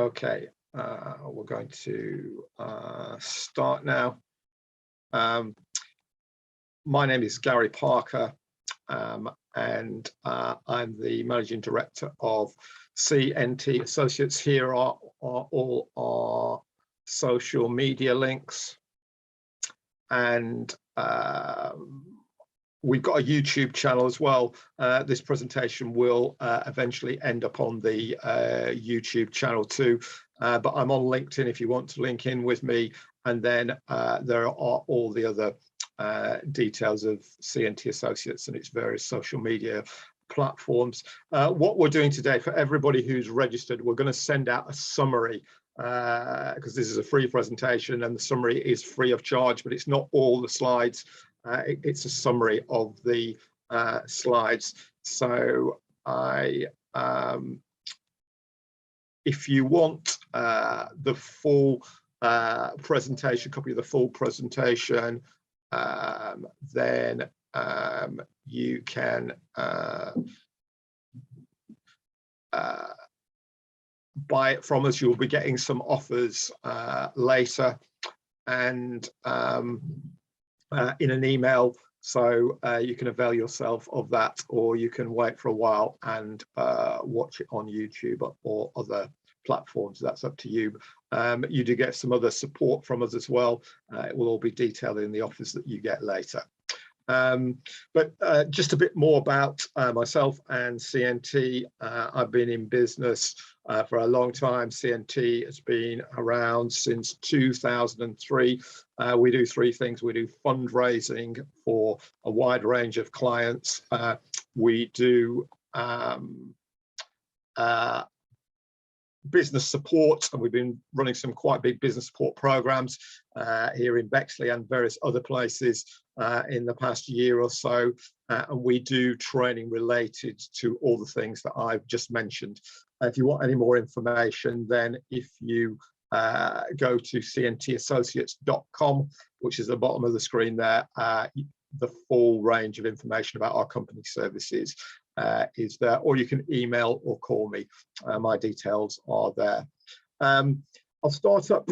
Okay, we're going to start now. My name is Gary Parker, and I'm the Managing Director of CNT Associates. Here are all our social media links, and we've got a YouTube channel as well. This presentation will eventually end up on the YouTube channel too, but I'm on LinkedIn if you want to link in with me, and then there are all the other details of CNT Associates and its various social media platforms. What we're doing today, for everybody who's registered, we're going to send out a summary, because this is a free presentation and the summary is free of charge, but it's not all the slides. It's a summary of the slides. So if you want the full presentation, copy of the full presentation, then you can buy it from us. You'll be getting some offers later, and in an email, so you can avail yourself of that, or you can wait for a while and watch it on YouTube or other platforms. That's up to you. You do get some other support from us as well. It will all be detailed in the offers that you get later. But just a bit more about myself and CNT. I've been in business for a long time. CNT has been around since 2003. We do three things. We do fundraising for a wide range of clients. We do business support, and we've been running some quite big business support programs here in Bexley and various other places in the past year or so, and we do training related to all the things that I've just mentioned. If you want any more information, then if you go to cntassociates.com, which is at the bottom of the screen there, the full range of information about our company services is there, or you can email or call me. My details are there. I'll start up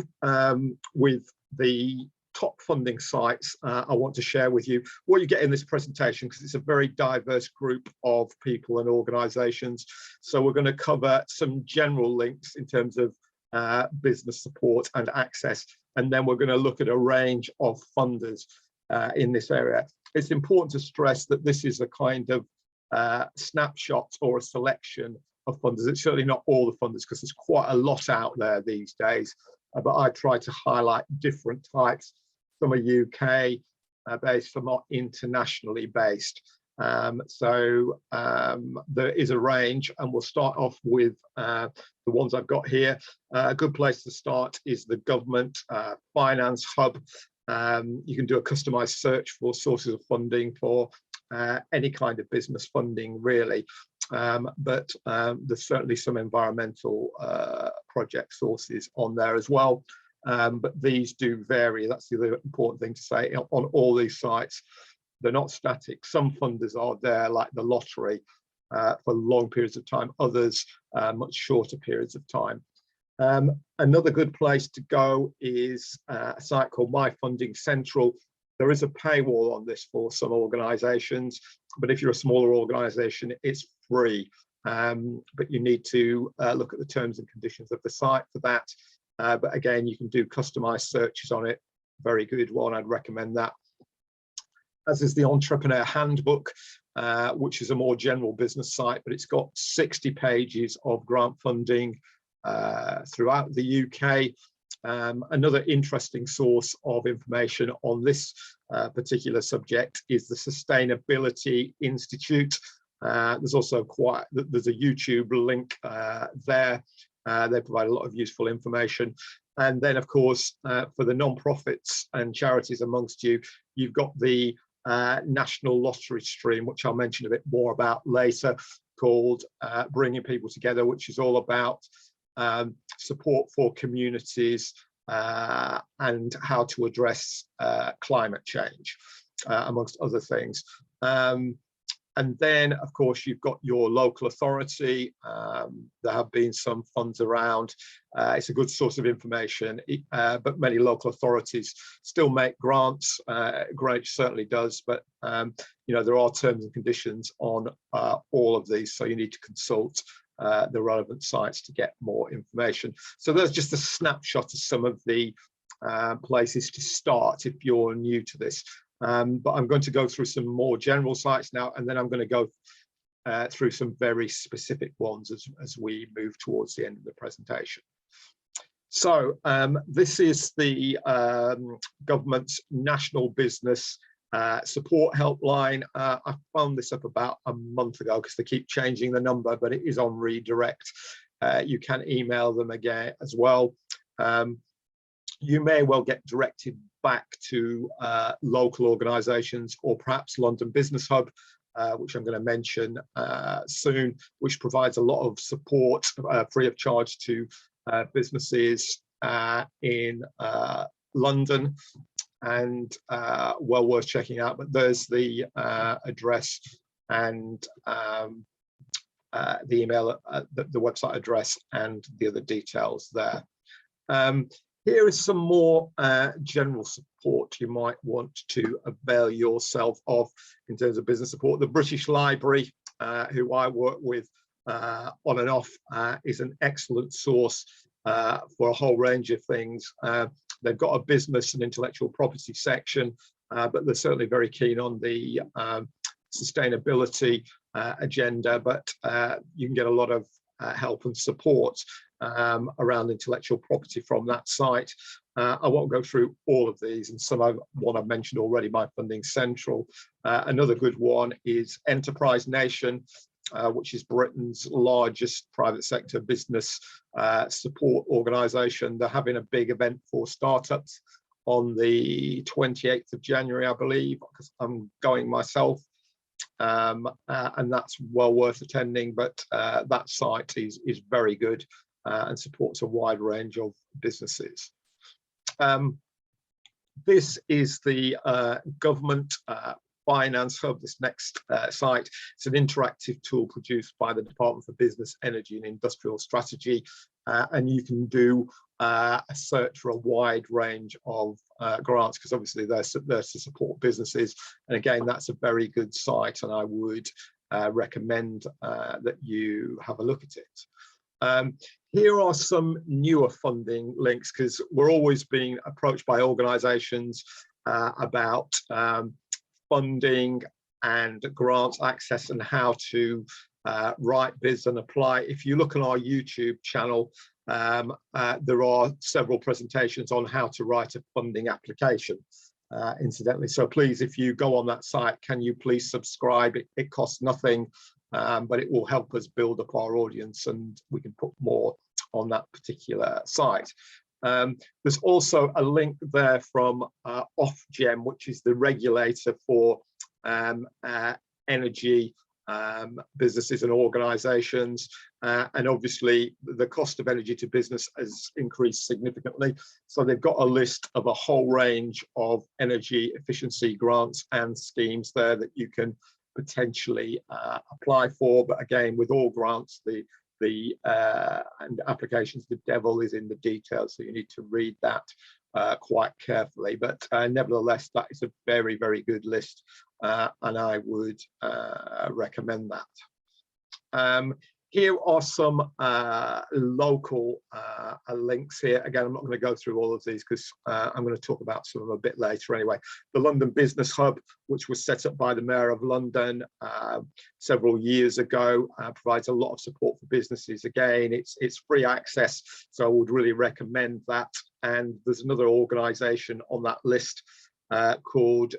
with the top funding sites I want to share with you. What you get in this presentation, because it's a very diverse group of people and organizations, so we're going to cover some general links in terms of business support and access, and then we're going to look at a range of funders in this area. It's important to stress that this is a kind of snapshot or a selection of funders. It's certainly not all the funders, because there's quite a lot out there these days, but I try to highlight different types. Some are UK based, some are internationally based. So there is a range, and we'll start off with the ones I've got here. A good place to start is the Government Finance Hub. You can do a customized search for sources of funding for any kind of business funding, really, but there's certainly some environmental project sources on there as well, but these do vary. That's the other important thing to say. On all these sites, they're not static. Some funders are there, like the lottery, for long periods of time, others much shorter periods of time. Another good place to go is a site called My Funding Central. There is a paywall on this for some organizations, but if you're a smaller organization, it's free. But you need to look at the terms and conditions of the site for that. But again, you can do customized searches on it. Very good one, I'd recommend that. As is the Entrepreneur Handbook, which is a more general business site, but it's got 60 pages of grant funding throughout the UK. Another interesting source of information on this particular subject is the Sustainability Institute. There's also there's a YouTube link there. They provide a lot of useful information. And then, of course, for the non-profits and charities amongst you, you've got the National Lottery Stream, which I'll mention a bit more about later, called Bringing People Together, which is all about support for communities and how to address climate change, amongst other things. And then, of course, you've got your local authority. There have been some funds around. It's a good source of information, but many local authorities still make grants. Greenwich certainly does, but there are terms and conditions on all of these, so you need to consult the relevant sites to get more information. So there's just a snapshot of some of the places to start if you're new to this. But I'm going to go through some more general sites now, and then I'm going to go through some very specific ones as we move towards the end of the presentation. So this is the government's National Business Support Helpline. I found this up about a month ago because they keep changing the number, but it is on redirect. You can email them again as well. You may well get directed back to local organisations, or perhaps London Business Hub, which I'm going to mention soon, which provides a lot of support free of charge to businesses in London, and well worth checking out. But there's the address and the email, the website address, and the other details there. Here is some more general support you might want to avail yourself of in terms of business support. The British Library, who I work with on and off, is an excellent source for a whole range of things. They've got a business and intellectual property section, but they're certainly very keen on the sustainability agenda, but you can get a lot of help and support around intellectual property from that site. I won't go through all of these, and one I've mentioned already, My Funding Central. Another good one is Enterprise Nation, which is Britain's largest private sector business support organisation. They're having a big event for startups on the 28th of January, I believe, because I'm going myself. And that's well worth attending, but that site is very good and supports a wide range of businesses. This is the government finance hub, this next site. It's an interactive tool produced by the Department for Business, Energy and Industrial Strategy, and you can do a search for a wide range of grants, because obviously they're to support businesses. And again, that's a very good site, and I would recommend that you have a look at it. Here are some newer funding links, because we're always being approached by organisations about funding and grants access and how to write bids and apply. If you look on our YouTube channel, there are several presentations on how to write a funding application, incidentally. So please, if you go on that site, can you please subscribe? It costs nothing, but it will help us build up our audience, and we can put more on that particular site. There's also a link there from Ofgem, which is the regulator for energy businesses and organisations, and obviously the cost of energy to business has increased significantly. So they've got a list of a whole range of energy efficiency grants and schemes there that you can potentially apply for. But again, with all grants, and applications, the devil is in the details, so you need to read that quite carefully. But nevertheless, that is a very, very good list, and I would recommend that. Here are some local links here. Again, I'm not going to go through all of these because I'm going to talk about some of them a bit later anyway. The London Business Hub, which was set up by the Mayor of London several years ago, provides a lot of support for businesses. Again, it's free access, so I would really recommend that. And there's another organisation on that list called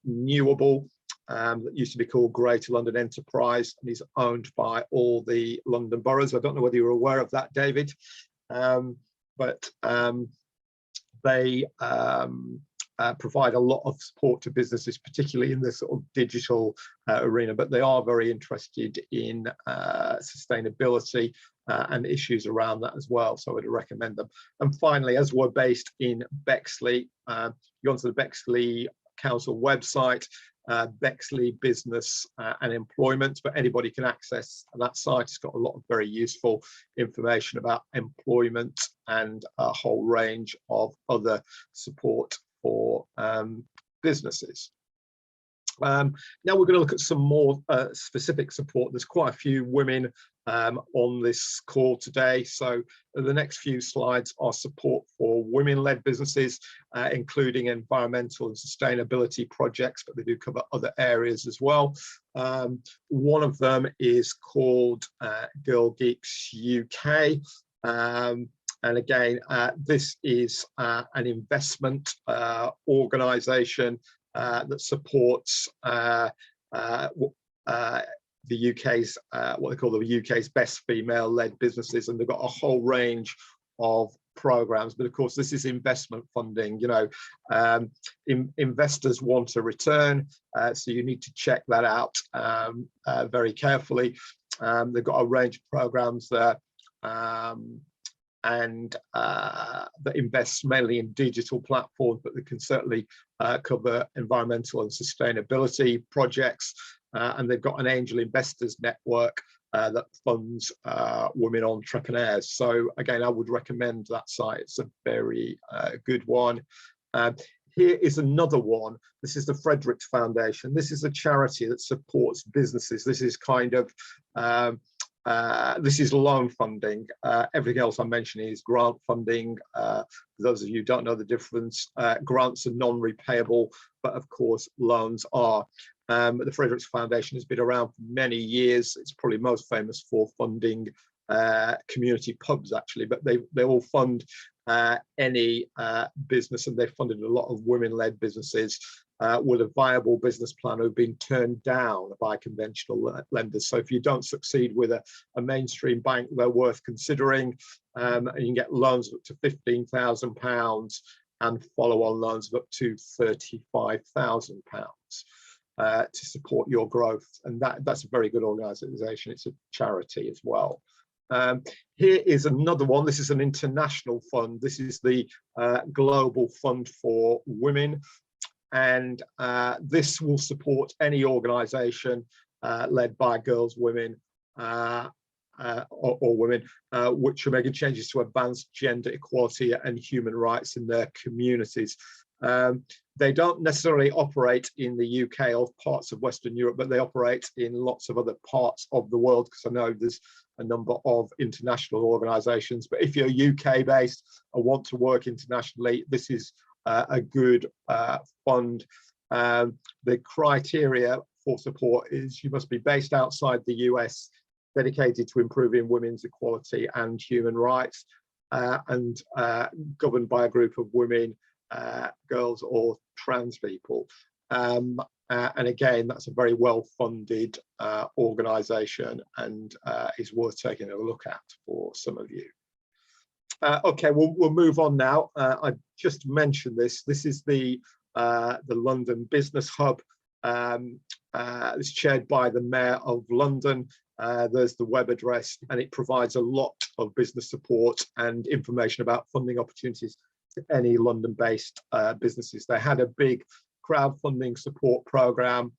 Newable, that used to be called Greater London Enterprise, and is owned by all the London boroughs. I don't know whether you're aware of that, David, but they provide a lot of support to businesses, particularly in the sort of digital arena, but they are very interested in sustainability and issues around that as well, so I would recommend them. And finally, as we're based in Bexley, you go onto the Bexley Council website. Bexley Business and Employment, but anybody can access that site. It's got a lot of very useful information about employment and a whole range of other support for businesses. Now we're going to look at some more specific support. There's quite a few women on this call today, so the next few slides are support for women-led businesses, including environmental and sustainability projects, but they do cover other areas as well. One of them is called Girl Geeks UK. And again, this is an investment organisation that supports the UK's what they call the UK's best female-led businesses, and they've got a whole range of programs. But of course, this is investment funding. You know, investors want a return, so you need to check that out very carefully. They've got a range of programs there. And that invests mainly in digital platforms, but they can certainly cover environmental and sustainability projects. And they've got an angel investors network that funds women entrepreneurs. So again, I would recommend that site. It's a very good one. Here is another one. This is the Fredericks Foundation. This is a charity that supports businesses. This is kind of this is loan funding. Everything else I'm mentioning is grant funding. For those of you who don't know the difference, grants are non-repayable, but of course loans are. The Fredericks Foundation has been around for many years. It's probably most famous for funding community pubs, actually, but they all fund any business, and they've funded a lot of women-led businesses with a viable business plan who've been turned down by conventional lenders. So if you don't succeed with a mainstream bank, they're worth considering, and you can get loans of up to £15,000 and follow-on loans of up to £35,000 to support your growth. And that's a very good organisation. It's a charity as well. Here is another one. This is an international fund. This is the Global Fund for Women. And this will support any organisation led by girls, women, or women, which are making changes to advance gender equality and human rights in their communities. They don't necessarily operate in the UK or parts of Western Europe, but they operate in lots of other parts of the world, because I know there's a number of international organisations. But if you're UK based and want to work internationally, this is a good fund. The criteria for support is you must be based outside the US, dedicated to improving women's equality and human rights, and governed by a group of women, girls or trans people. And again, that's a very well-funded organisation, and is worth taking a look at for some of you. Okay, we'll move on now. I just mentioned this. This is the London Business Hub. It's chaired by the Mayor of London. There's the web address, and it provides a lot of business support and information about funding opportunities to any London-based businesses. They had a big crowdfunding support program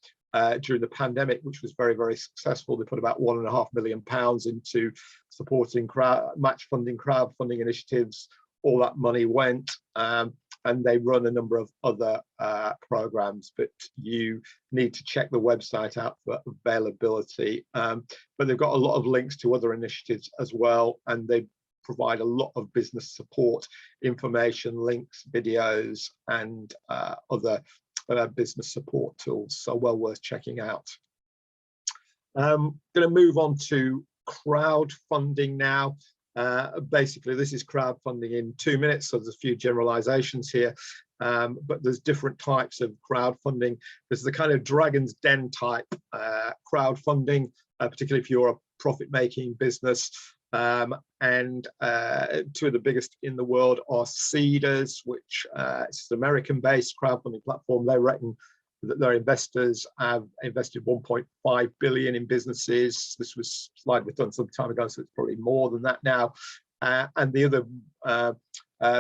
during the pandemic, which was very, very successful. They put about £1.5 million into supporting match funding, crowdfunding initiatives. All that money went, and they run a number of other programs, but you need to check the website out for availability. But they've got a lot of links to other initiatives as well, and they provide a lot of business support, information, links, videos, and other business support tools, so well worth checking out. I'm going to move on to crowdfunding now. Basically, this is crowdfunding in 2 minutes, so there's a few generalizations here, but there's different types of crowdfunding. There's the kind of Dragon's Den type crowdfunding, particularly if you're a profit-making business. And two of the biggest in the world are Seeders, which is an American-based crowdfunding platform. They reckon that their investors have invested 1.5 billion in businesses. This was a slide was done some time ago, so it's probably more than that now. And the other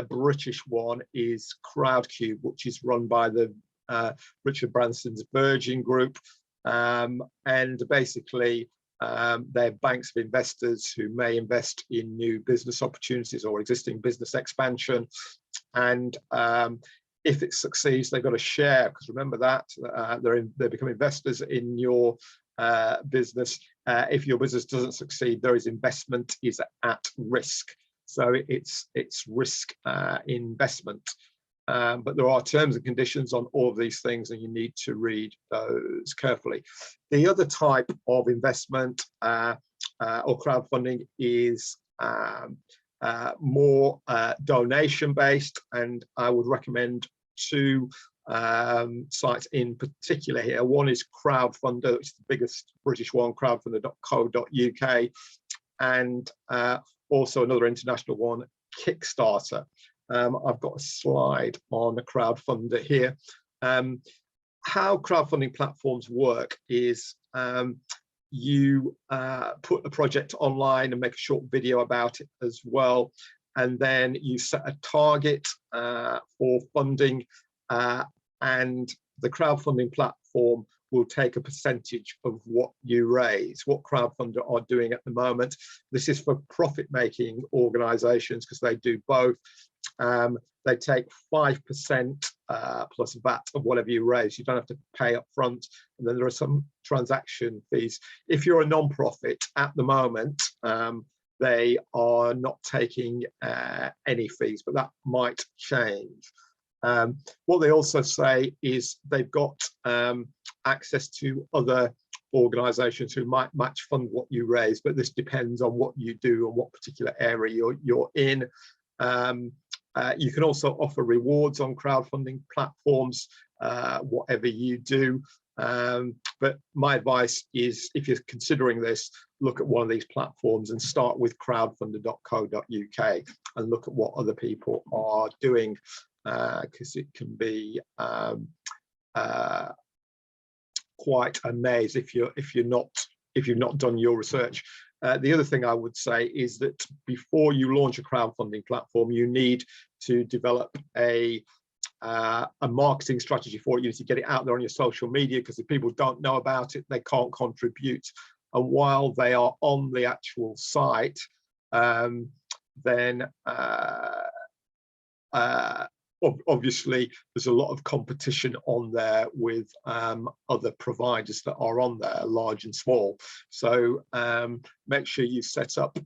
British one is Crowdcube, which is run by the Richard Branson's Virgin Group, and basically they're banks of investors who may invest in new business opportunities or existing business expansion. And if it succeeds, they've got a share, because remember that they become investors in your business. If your business doesn't succeed, there is investment is at risk. So it's risk investment. But there are terms and conditions on all of these things, and you need to read those carefully. The other type of investment or crowdfunding is more donation-based, and I would recommend two sites in particular here. One is Crowdfunder, which is the biggest British one, crowdfunder.co.uk, and also another international one, Kickstarter. I've got a slide on the Crowdfunder here. How crowdfunding platforms work is you put a project online and make a short video about it as well, and then you set a target for funding, and the crowdfunding platform will take a percentage of what you raise. What Crowdfunder are doing at the moment, this is for profit-making organisations, because they do both. They take 5% plus VAT of whatever you raise. You don't have to pay up front, and then there are some transaction fees. If you're a non-profit at the moment, they are not taking any fees, but that might change. What they also say is they've got access to other organisations who might match fund what you raise, but this depends on what you do and what particular area you're in. You can also offer rewards on crowdfunding platforms, whatever you do. But my advice is, if you're considering this, look at one of these platforms and start with crowdfunder.co.uk and look at what other people are doing, because it can be quite a maze if you've not done your research. The other thing I would say is that before you launch a crowdfunding platform, you need to develop a marketing strategy for it. You need to get it out there on your social media, because if people don't know about it, they can't contribute. And while they are on the actual site, then obviously there's a lot of competition on there with other providers that are on there, large and small. So make sure you set up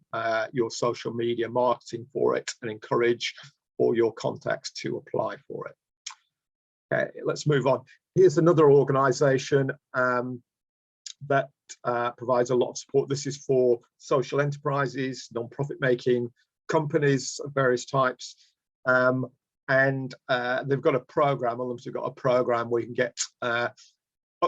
your social media marketing for it and encourage all your contacts to apply for it. Okay, let's move on. Here's another organisation that provides a lot of support. This is for social enterprises, non-profit making companies of various types. And they've got a program, they've got a program where you can get up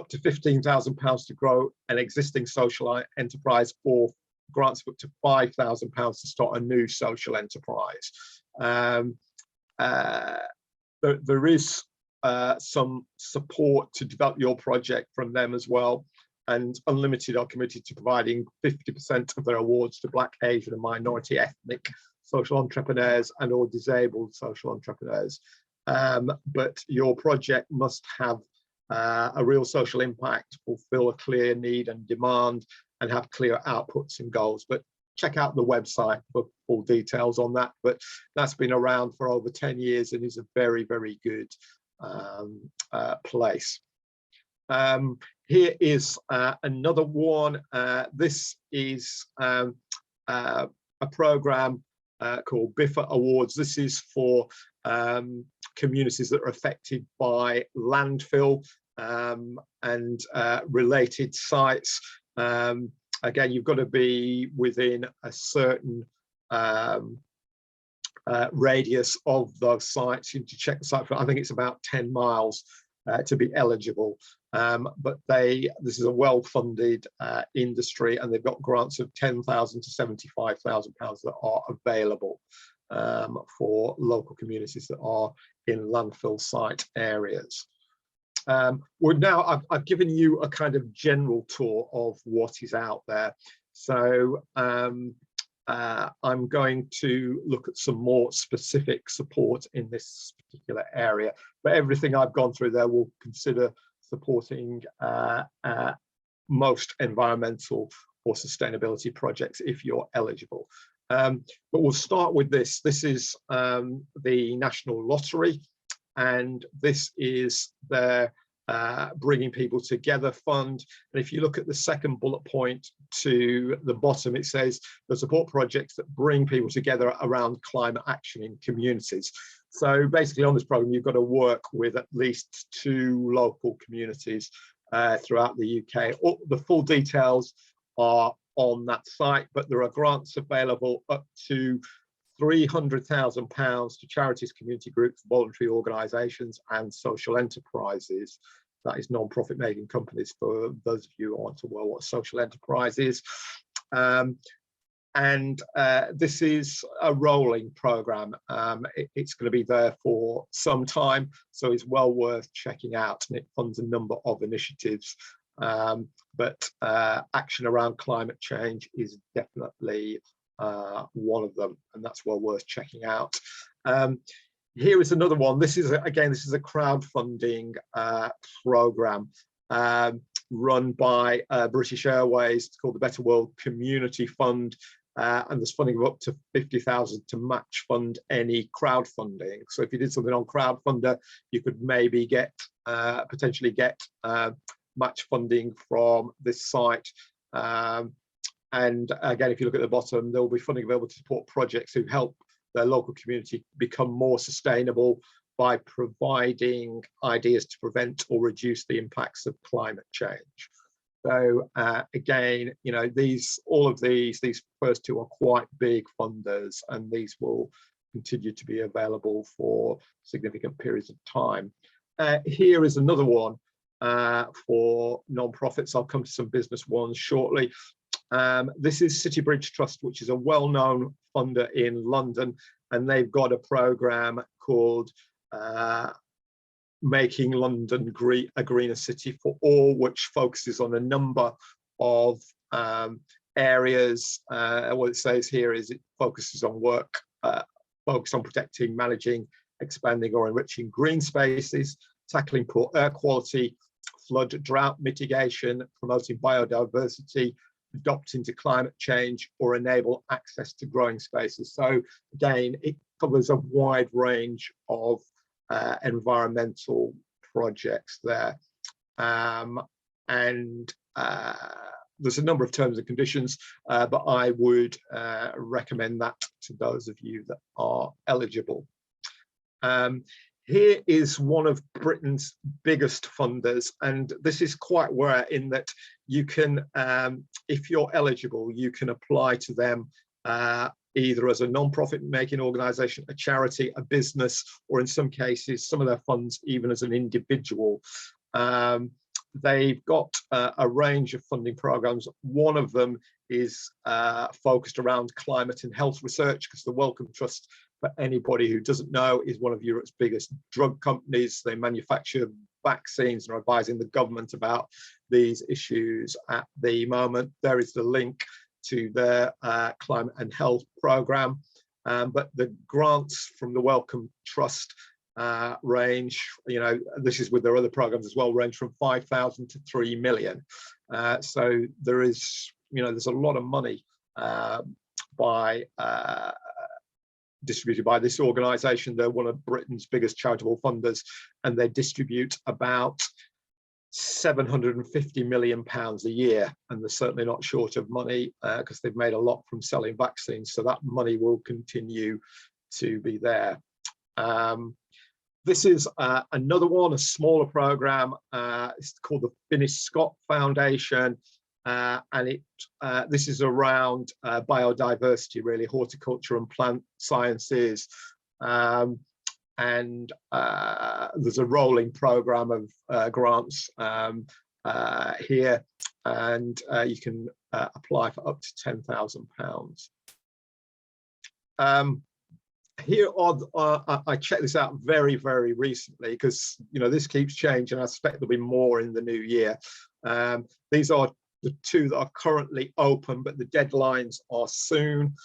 to £15,000 to grow an existing social enterprise, or grants up to £5,000 to start a new social enterprise. There is some support to develop your project from them as well, and Unlimited are committed to providing 50% of their awards to Black, Asian and minority ethnic social entrepreneurs and or disabled social entrepreneurs. But your project must have a real social impact, fulfill a clear need and demand, and have clear outputs and goals. But check out the website for full details on that. But that's been around for over 10 years and is a very, very good place. Here is another one. This is a program called BIFA Awards. This is for communities that are affected by landfill and related sites. Again, you've got to be within a certain radius of those sites. You need to check the site for, I think it's about 10 miles to be eligible. But this is a well-funded industry, and they've got grants of £10,000 to £75,000 that are available for local communities that are in landfill site areas. I've given you a kind of general tour of what is out there. So I'm going to look at some more specific support in this particular area, but everything I've gone through there will consider supporting most environmental or sustainability projects if you're eligible. But we'll start with this. This is the National Lottery, and this is their Bringing People Together Fund. And if you look at the second bullet point to the bottom, it says the support projects that bring people together around climate action in communities. So basically on this program, you've got to work with at least 2 local communities throughout the UK. The full details are on that site, but there are grants available up to £300,000 to charities, community groups, voluntary organisations and social enterprises. That is non-profit making companies for those of you who aren't aware what social enterprise is. This is a rolling programme. It's going to be there for some time, so it's well worth checking out, and it funds a number of initiatives. But action around climate change is definitely one of them, and that's well worth checking out. Here is another one. This is a crowdfunding program run by British Airways. It's called the Better World Community Fund, and there's funding of up to 50,000 to match fund any crowdfunding. So if you did something on Crowdfunder, you could maybe potentially get match funding from this site. And again, if you look at the bottom, there will be funding available to support projects who help their local community become more sustainable by providing ideas to prevent or reduce the impacts of climate change. So again, you know, all of these first 2 are quite big funders, and these will continue to be available for significant periods of time. Here is another one for non-profits. I'll come to some business ones shortly. This is City Bridge Trust, which is a well-known funder in London, and they've got a programme called Making London a Greener City for All, which focuses on a number of areas. What it says here is it focuses on focus on protecting, managing, expanding or enriching green spaces, tackling poor air quality, flood drought mitigation, promoting biodiversity, adapting to climate change, or enable access to growing spaces. So again, it covers a wide range of environmental projects there. There's a number of terms and conditions, but I would recommend that to those of you that are eligible. Here is one of Britain's biggest funders, and this is quite rare in that you can, if you're eligible, you can apply to them either as a non-profit making organisation, a charity, a business, or in some cases, some of their funds even as an individual. They've got a range of funding programs. One of them is focused around climate and health research, because the Wellcome Trust, for anybody who doesn't know, is one of Europe's biggest drug companies. They manufacture vaccines and are advising the government about these issues at the moment. There is the link to their climate and health program. But the grants from the Wellcome Trust range, you know, this is with their other programs as well, range from 5,000 to 3 million. So there is, you know, there's a lot of money distributed by this organisation. They're one of Britain's biggest charitable funders, and they distribute about £750 million a year, and they're certainly not short of money because they've made a lot from selling vaccines, so that money will continue to be there. This is another one, a smaller programme. It's called the Finnish Scott Foundation, and this is around biodiversity, really, horticulture and plant sciences. And there's a rolling programme of grants here, and you can apply for up to £10,000. Here I checked this out very, very recently, because, you know, this keeps changing. I suspect there'll be more in the new year. These are the 2 that are currently open, but the deadlines are soon.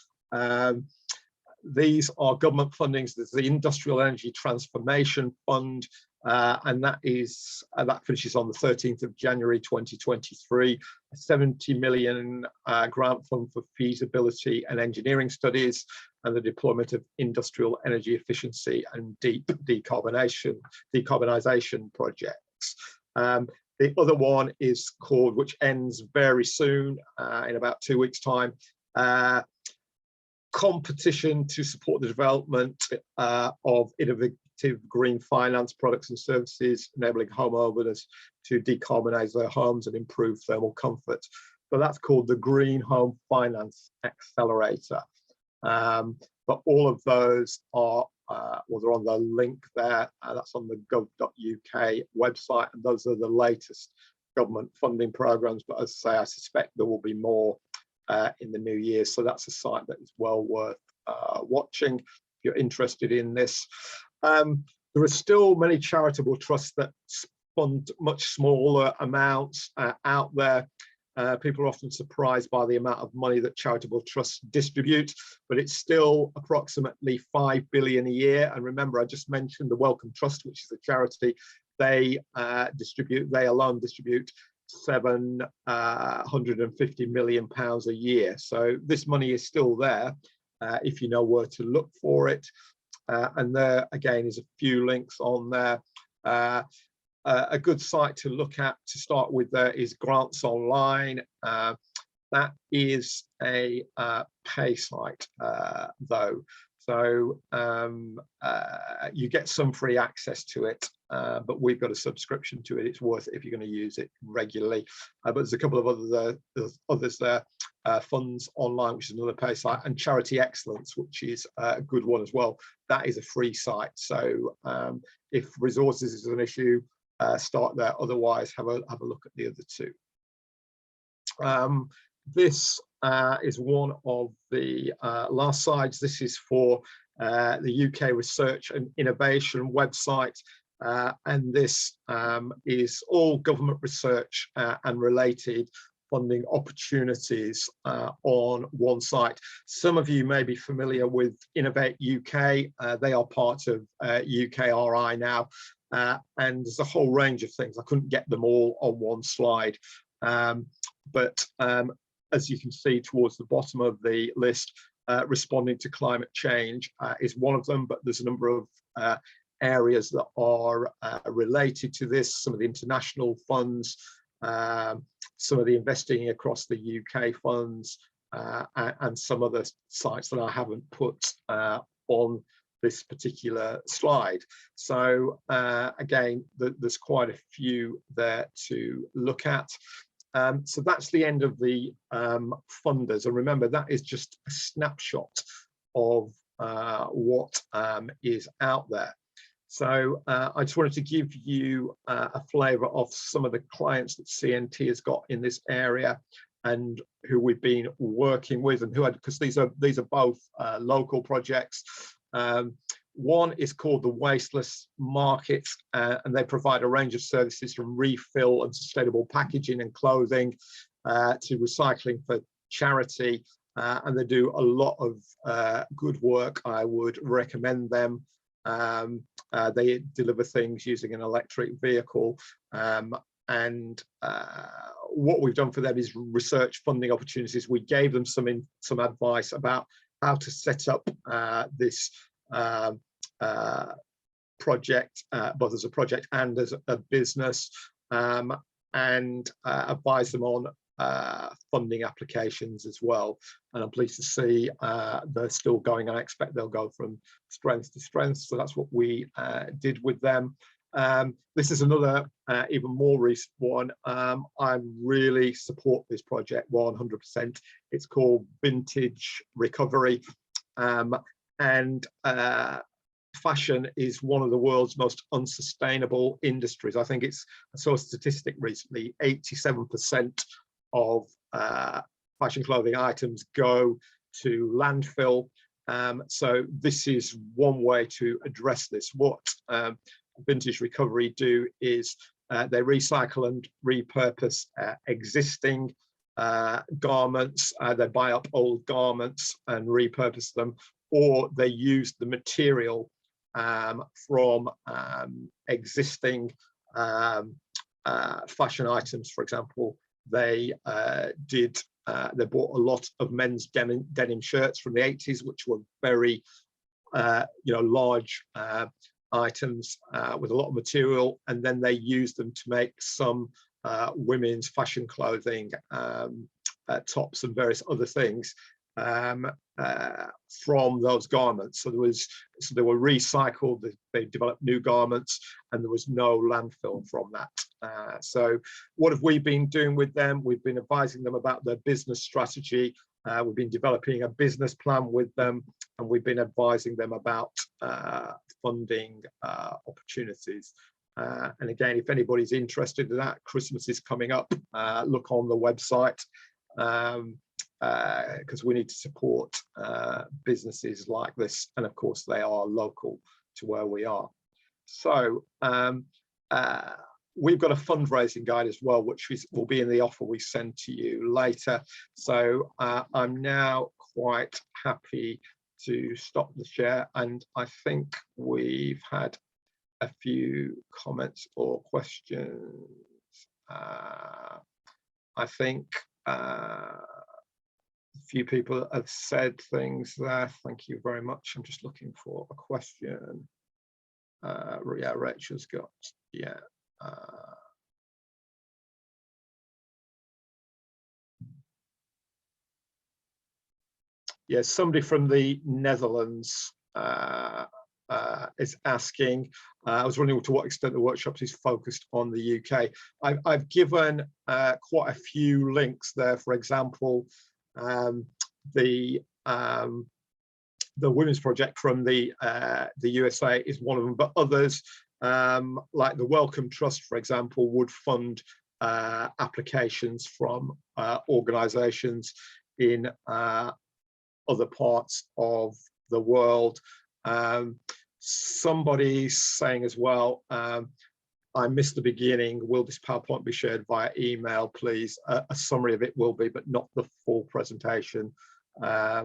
These are government fundings. There's the Industrial Energy Transformation Fund, and that finishes on the 13th of January 2023. A 70 million grant fund for feasibility and engineering studies and the deployment of industrial energy efficiency and decarbonisation projects. The other one is called, which ends very soon, in about 2 weeks' time, competition to support the development of innovative green finance products and services, enabling homeowners to decarbonise their homes and improve thermal comfort. So that's called the Green Home Finance Accelerator. But all of those are, well, they're on the link there. That's on the gov.uk website, and those are the latest government funding programs. But as I say, I suspect there will be more in the new year. So that's a site that is well worth watching if you're interested in this. There are still many charitable trusts that fund much smaller amounts out there. People are often surprised by the amount of money that charitable trusts distribute, but it's still approximately 5 billion a year. And remember, I just mentioned the Wellcome Trust, which is a charity. They alone distribute £750 million a year. So this money is still there if you know where to look for it. And there again is a few links on there. A good site to look at to start with there is Grants Online. That is a pay site though. So you get some free access to it, but we've got a subscription to it. It's worth it if you're going to use it regularly. But there's a couple of others there. Funds Online, which is another pay site, and Charity Excellence, which is a good one as well. That is a free site. So if resources is an issue, start there. Otherwise, have a look at the other two. This is one of the last slides. This is for the UK Research and Innovation website, and this is all government research and related funding opportunities on one site. Some of you may be familiar with Innovate UK. They are part of UKRI now, and there's a whole range of things. I couldn't get them all on one slide, but as you can see towards the bottom of the list, responding to climate change is one of them, but there's a number of areas that are related to this. Some of the international funds, some of the investing across the UK funds, and some other sites that I haven't put on this particular slide. So again, there's quite a few there to look at. So that's the end of the funders, and remember that is just a snapshot of what is out there. So I just wanted to give you a flavour of some of the clients that CNT has got in this area and who we've been working with, and who had, because these are both local projects. One is called the Wasteless Market, and they provide a range of services from refill and sustainable packaging and clothing to recycling for charity, and they do a lot of good work. I would recommend them. They deliver things using an electric vehicle, and what we've done for them is research funding opportunities. We gave them some advice about how to set up this project, both as a project and as a business, and advise them on funding applications as well. And I'm pleased to see they're still going, and I expect they'll go from strength to strength. So that's what we did with them. This is another even more recent one. I really support this project 100%. It's called Vintage Recovery, and fashion is one of the world's most unsustainable industries. I think I saw a statistic recently, 87% of fashion clothing items go to landfill. So this is one way to address this. What Vintage Recovery do is they recycle and repurpose existing garments, they buy up old garments and repurpose them, or they use the material from existing fashion items. For example, they they bought a lot of men's denim shirts from the 80s, which were very large items with a lot of material, and then they used them to make some women's fashion clothing, tops and various other things from those garments. So they were recycled, they developed new garments, and there was no landfill from that. So what have we been doing with them? We've been advising them about their business strategy. We've been developing a business plan with them, and we've been advising them about funding opportunities. And again, if anybody's interested in that, Christmas is coming up. Look on the website, because we need to support businesses like this, and of course they are local to where we are. So we've got a fundraising guide as well, which will be in the offer we send to you later. So I'm now quite happy to stop the share, and I think we've had a few comments or questions. I think a few people have said things there. Thank you very much. I'm just looking for a question. Yeah, Rachel's got, yeah. Yeah, somebody from the Netherlands is asking, I was wondering to what extent the workshop is focused on the UK. I've given quite a few links there. For example, the Women's Project from the USA is one of them, but others like the Wellcome Trust, for example, would fund applications from organisations in other parts of the world. Somebody's saying as well, I missed the beginning. Will this PowerPoint be shared via email, please? A summary of it will be, but not the full presentation. I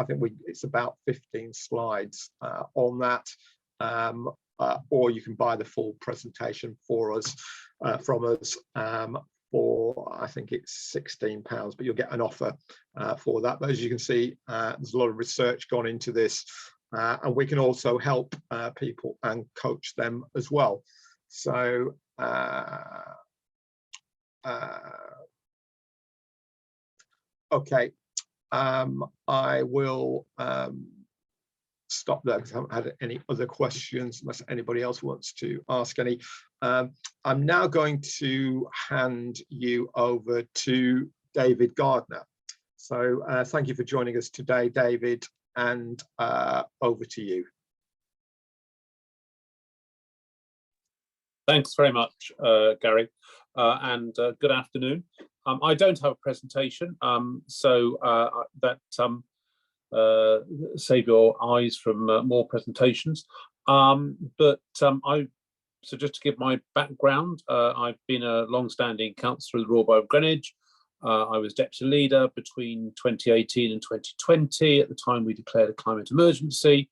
think it's about 15 slides on that, or you can buy the full presentation from us for, I think it's £16, but you'll get an offer for that. But as you can see, there's a lot of research gone into this, and we can also help people and coach them as well. So okay, I will stop there because I haven't had any other questions unless anybody else wants to ask any. I'm now going to hand you over to David Gardner. So thank you for joining us today, David, and over to you. Thanks very much, Gary, and good afternoon. I don't have a presentation, so save your eyes from more presentations. So just to give my background, I've been a long-standing councillor of the Royal Borough of Greenwich. I was deputy leader between 2018 and 2020. At the time, we declared a climate emergency.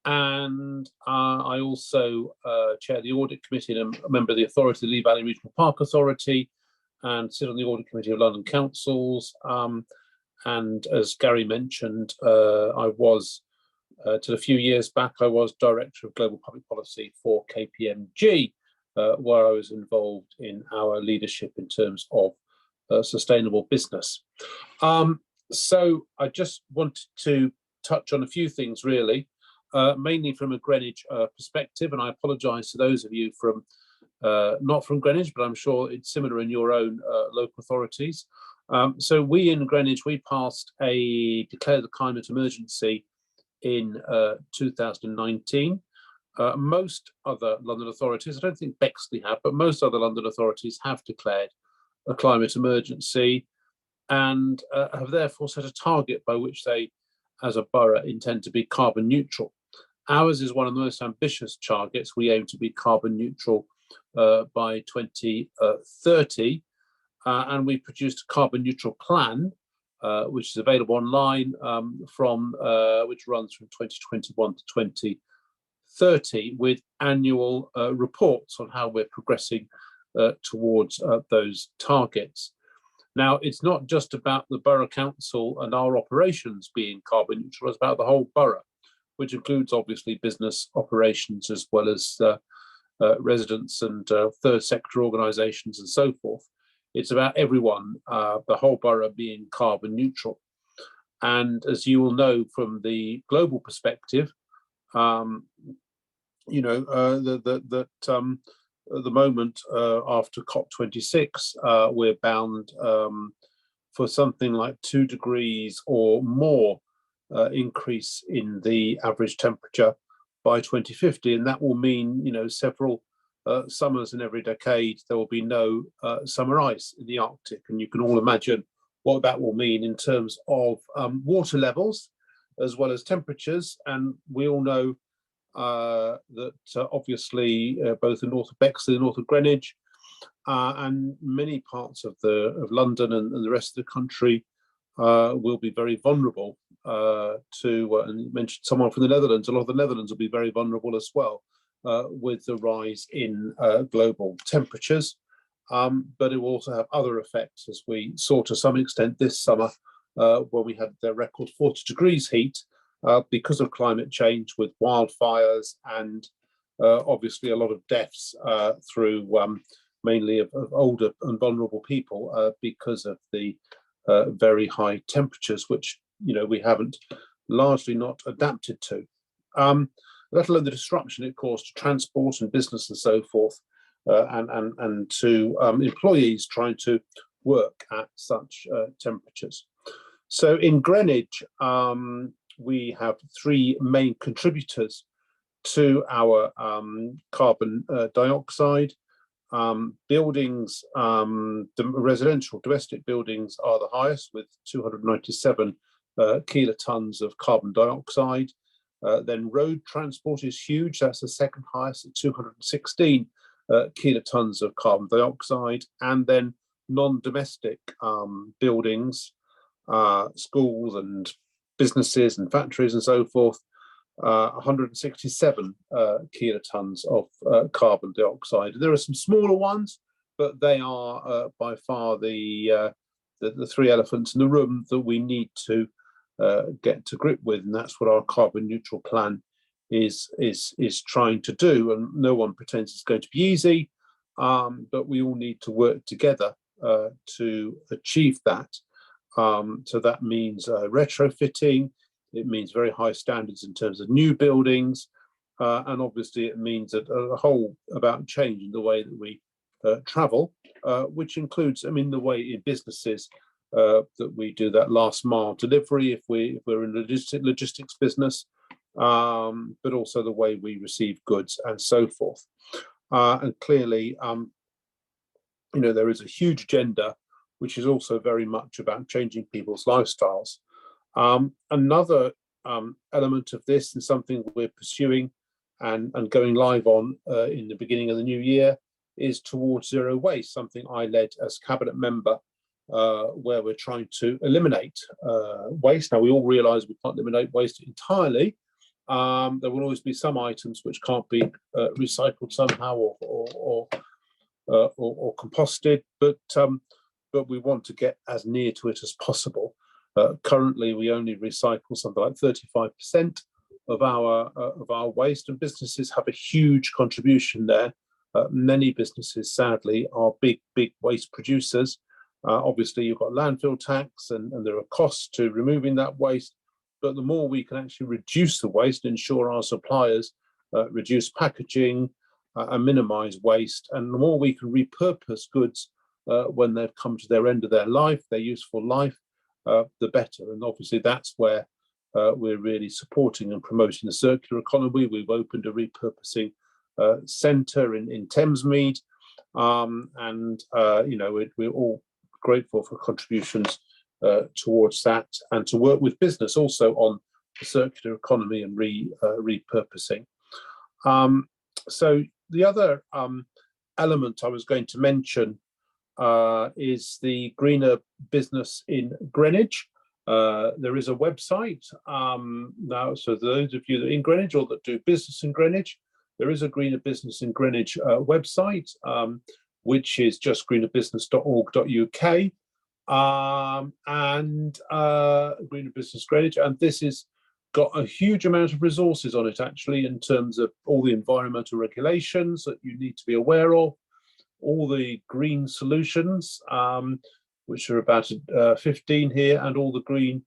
And I also chair the audit committee and a member of the authority, the Lee Valley Regional Park Authority, and sit on the audit committee of London Councils. And as Gary mentioned, I was, till a few years back, I was Director of Global Public Policy for KPMG, where I was involved in our leadership in terms of sustainable business. So I just wanted to touch on a few things, really. Mainly from a Greenwich perspective, and I apologise to those of you from not from Greenwich, but I'm sure it's similar in your own local authorities. So we in Greenwich, we declared the climate emergency in 2019. Most other London authorities, I don't think Bexley have, but most other London authorities have declared a climate emergency and have therefore set a target by which they, as a borough, intend to be carbon neutral. Ours is one of the most ambitious targets. We aim to be carbon neutral by 2030. and we produced a carbon neutral plan, which is available online which runs from 2021 to 2030, with annual reports on how we're progressing towards those targets. Now, it's not just about the borough council and our operations being carbon neutral, it's about the whole borough, which includes obviously business operations as well as residents and third sector organisations and so forth. It's about everyone, the whole borough being carbon neutral. And as you will know from the global perspective, at the moment, after COP26, we're bound for something like 2 degrees or more increase in the average temperature by 2050, and that will mean, several summers in every decade there will be no summer ice in the Arctic, and you can all imagine what that will mean in terms of water levels as well as temperatures. And we all know that obviously both the north of Bexley, the north of Greenwich, and many parts of London and the rest of the country will be very vulnerable to, and you mentioned someone from the Netherlands, a lot of the Netherlands will be very vulnerable as well with the rise in global temperatures. But it will also have other effects, as we saw to some extent this summer when we had the record 40 degrees heat because of climate change, with wildfires and obviously a lot of deaths through mainly of older and vulnerable people because of the very high temperatures, which we haven't largely not adapted to, let alone the disruption it caused to transport and business and so forth, and to employees trying to work at such temperatures. So in Greenwich, we have 3 main contributors to our carbon dioxide. Buildings, the residential domestic buildings are the highest, with 297 kilotons of carbon dioxide. Then road transport is huge, that's the second highest at 216 kilotons of carbon dioxide. And then non-domestic buildings, schools and businesses and factories and so forth, 167 kilotons of carbon dioxide. There are some smaller ones, but they are by far the 3 elephants in the room that we need to get to grip with, and that's what our carbon neutral plan is trying to do. And no one pretends it's going to be easy, but we all need to work together to achieve that. So that means retrofitting. It means very high standards in terms of new buildings, and obviously it means a whole about changing the way that we travel, which includes, the way in businesses that we do that last mile delivery if we're in logistics business, but also the way we receive goods and so forth. And clearly, there is a huge agenda which is also very much about changing people's lifestyles. Another element of this, and something we're pursuing and going live on in the beginning of the new year, is towards zero waste, something I led as cabinet member, where we're trying to eliminate waste. Now, we all realise we can't eliminate waste entirely. There will always be some items which can't be recycled somehow or composted, but we want to get as near to it as possible. Currently, we only recycle something like 35% of our waste, and businesses have a huge contribution there. Many businesses, sadly, are big waste producers. Obviously, you've got landfill tax, and there are costs to removing that waste. But the more we can actually reduce the waste, ensure our suppliers reduce packaging and minimise waste, and the more we can repurpose goods when they've come to their end of their life, their useful life, the better. And obviously that's where we're really supporting and promoting the circular economy. We've opened a repurposing centre in Thamesmead, and we're all grateful for contributions towards that, and to work with business also on the circular economy and repurposing. So the other element I was going to mention is the Greener Business in Greenwich. There is a website now, so those of you that are in Greenwich or that do business in Greenwich, there is a Greener Business in Greenwich website, which is just greenerbusiness.org.uk, and Greener Business Greenwich, and this has got a huge amount of resources on it, actually, in terms of all the environmental regulations that you need to be aware of, all the green solutions, which are about 15 here, and all the green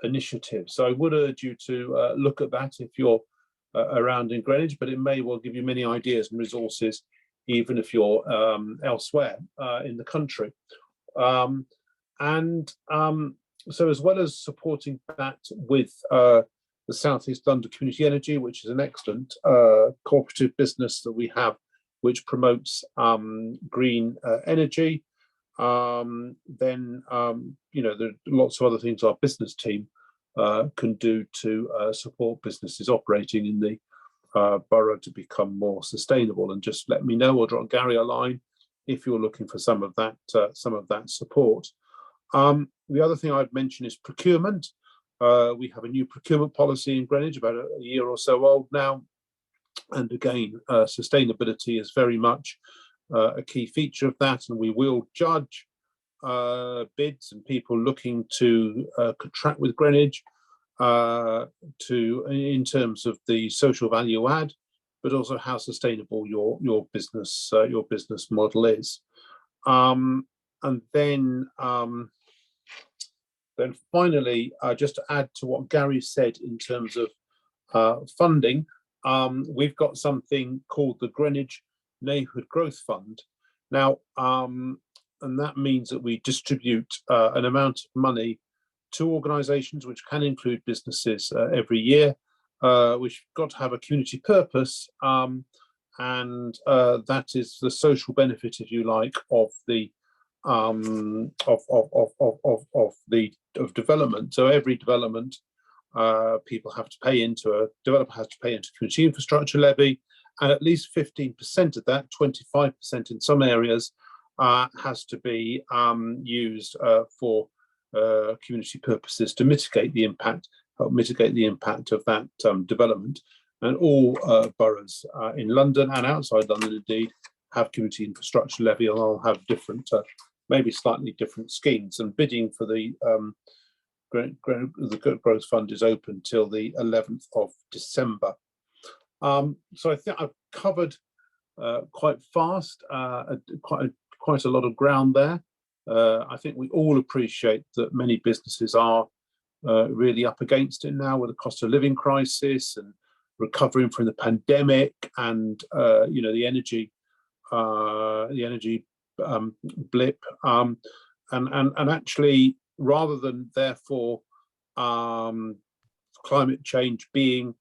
initiatives. So I would urge you to look at that if you're around in Greenwich, but it may well give you many ideas and resources, even if you're elsewhere in the country. So as well as supporting that with the South East London Community Energy, which is an excellent cooperative business that we have, which promotes green energy, then there are lots of other things our business team can do to support businesses operating in the borough to become more sustainable. And just let me know or drop Gary a line if you're looking for some of that support. The other thing I'd mention is procurement. We have a new procurement policy in Greenwich, about a year or so old now. And again, sustainability is very much a key feature of that. And we will judge bids and people looking to contract with Greenwich in terms of the social value add, but also how sustainable your business model is. And then finally, just to add to what Gary said in terms of funding, we've got something called the Greenwich Neighbourhood Growth Fund. Now, and that means that we distribute an amount of money to organisations, which can include businesses, every year, which got to have a community purpose, and that is the social benefit, if you like, of the of development. So every development, people have to pay into a developer has to pay into community infrastructure levy, and at least 15% of that, 25% in some areas, has to be used for community purposes to help mitigate the impact of that development. And all boroughs in London and outside London, indeed, have community infrastructure levy, and I'll have different, maybe slightly different schemes. And bidding for the Growth Fund is open till the 11th of December. So I think I've covered quite fast, quite a lot of ground there. I think we all appreciate that many businesses are really up against it now with the cost of living crisis and recovering from the pandemic, and the energy blip, and actually, rather than therefore climate change being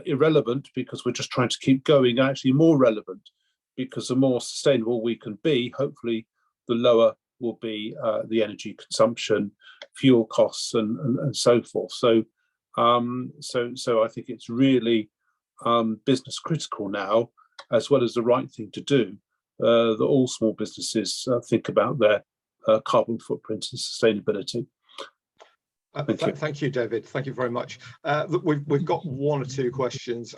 irrelevant because we're just trying to keep going, actually more relevant, because the more sustainable we can be, hopefully the lower will be the energy consumption, fuel costs, and so forth. So I think it's really business critical now, as well as the right thing to do, that all small businesses think about their carbon footprint and sustainability. Thank you, David. Thank you very much. We've got one or two questions.